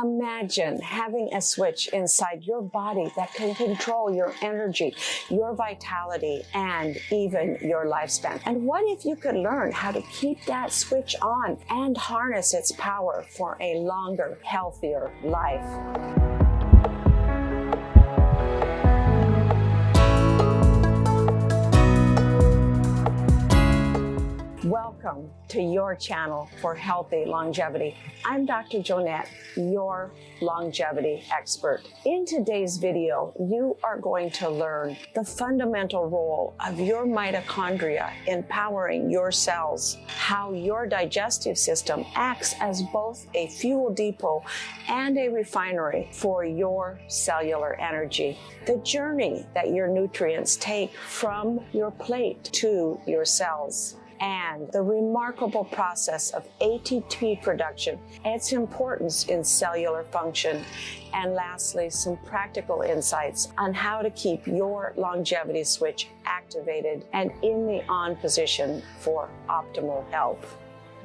Imagine having a switch inside your body that can control your energy, your vitality, and even your lifespan. And what if you could learn how to keep that switch on and harness its power for a longer, healthier life? Welcome to your channel for healthy longevity. I'm Dr. Joanette, your longevity expert. In today's video, you are going to learn the fundamental role of your mitochondria in powering your cells, how your digestive system acts as both a fuel depot and a refinery for your cellular energy, the journey that your nutrients take from your plate to your cells, and the remarkable process of ATP production, its importance in cellular function, and lastly, some practical insights on how to keep your longevity switch activated and in the on position for optimal health.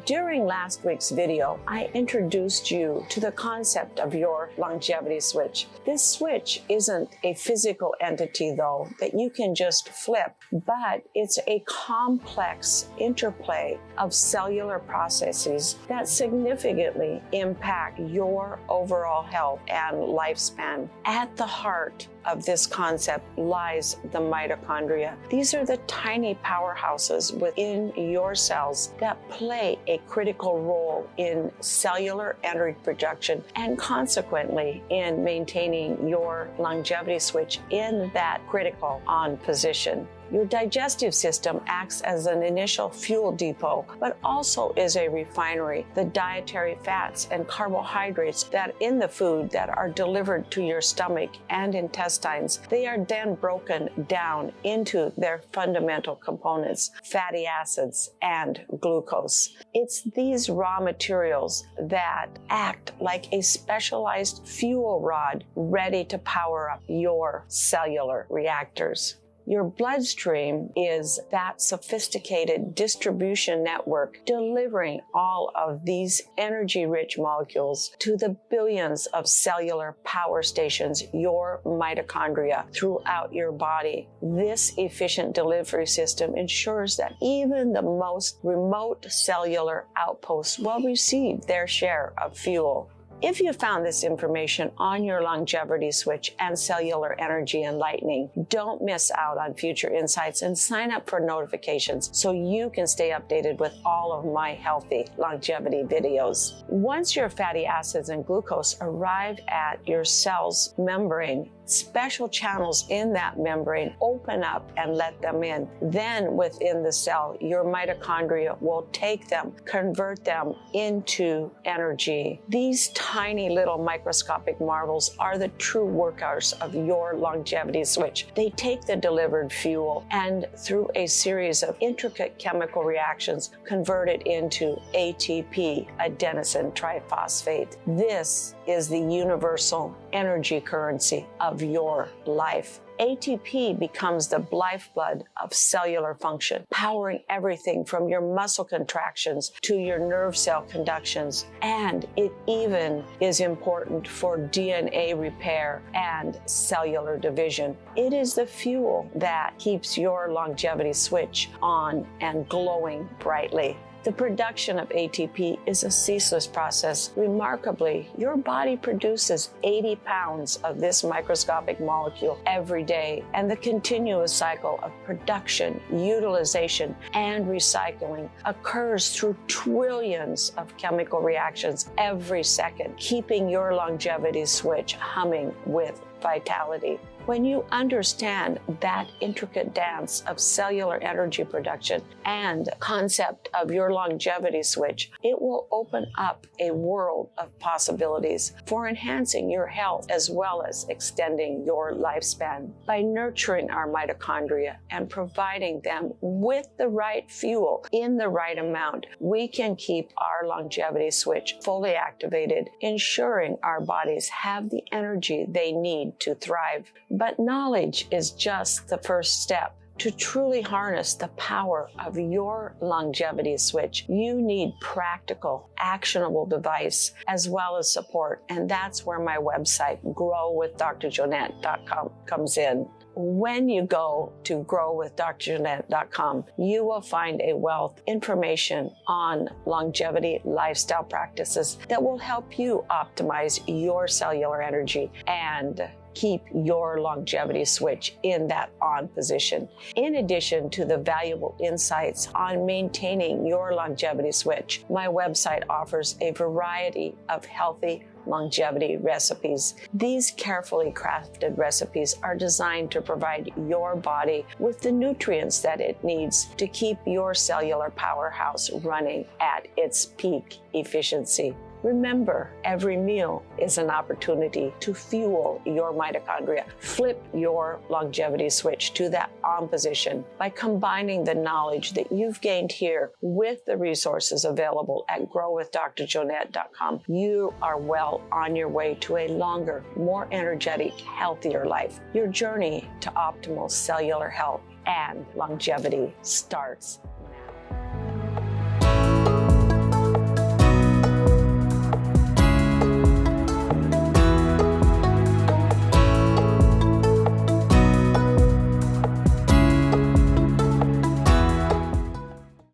During last week's video, I introduced you to the concept of your longevity switch. This switch isn't a physical entity, though, that you can just flip, but it's a complex interplay of cellular processes that significantly impact your overall health and lifespan. At the heart of this concept lies the mitochondria. These are the tiny powerhouses within your cells that play a critical role in cellular energy production and consequently in maintaining your longevity switch in that critical on position. Your digestive system acts as an initial fuel depot, but also is a refinery. The dietary fats and carbohydrates that in the food that are delivered to your stomach and intestines, they are then broken down into their fundamental components, fatty acids and glucose. It's these raw materials that act like a specialized fuel rod ready to power up your cellular reactors. Your bloodstream is that sophisticated distribution network delivering all of these energy-rich molecules to the billions of cellular power stations, your mitochondria, throughout your body. This efficient delivery system ensures that even the most remote cellular outposts will receive their share of fuel. If you found this information on your longevity switch and cellular energy enlightening, don't miss out on future insights and sign up for notifications so you can stay updated with all of my healthy longevity videos. Once your fatty acids and glucose arrive at your cell's membrane, special channels in that membrane open up and let them in. Then within the cell, your mitochondria will take them, convert them into energy. These tiny little microscopic marvels are the true workers of your longevity switch. They take the delivered fuel and through a series of intricate chemical reactions convert it into ATP, adenosine triphosphate. This is the universal energy currency of your life. ATP becomes the lifeblood of cellular function, powering everything from your muscle contractions to your nerve cell conductions. And it even is important for DNA repair and cellular division. It is the fuel that keeps your longevity switch on and glowing brightly. The production of ATP is a ceaseless process. Remarkably, your body produces 80 pounds of this microscopic molecule every day, and the continuous cycle of production, utilization, and recycling occurs through trillions of chemical reactions every second, keeping your longevity switch humming with vitality. When you understand that intricate dance of cellular energy production and concept of your longevity switch, it will open up a world of possibilities for enhancing your health as well as extending your lifespan. By nurturing our mitochondria and providing them with the right fuel in the right amount, we can keep our longevity switch fully activated, ensuring our bodies have the energy they need to thrive. But knowledge is just the first step. To truly harness the power of your longevity switch, you need practical, actionable device as well as support. And that's where my website, growwithdrjoanette.com, comes in. When you go to growwithdrjoanette.com, you will find a wealth of information on longevity lifestyle practices that will help you optimize your cellular energy and keep your longevity switch in that on position. In addition to the valuable insights on maintaining your longevity switch, my website offers a variety of healthy longevity recipes. These carefully crafted recipes are designed to provide your body with the nutrients that it needs to keep your cellular powerhouse running at its peak efficiency. Remember, every meal is an opportunity to fuel your mitochondria. Flip your longevity switch to that on position by combining the knowledge that you've gained here with the resources available at growwithdrjoanette.com. You are well on your way to a longer, more energetic, healthier life. Your journey to optimal cellular health and longevity starts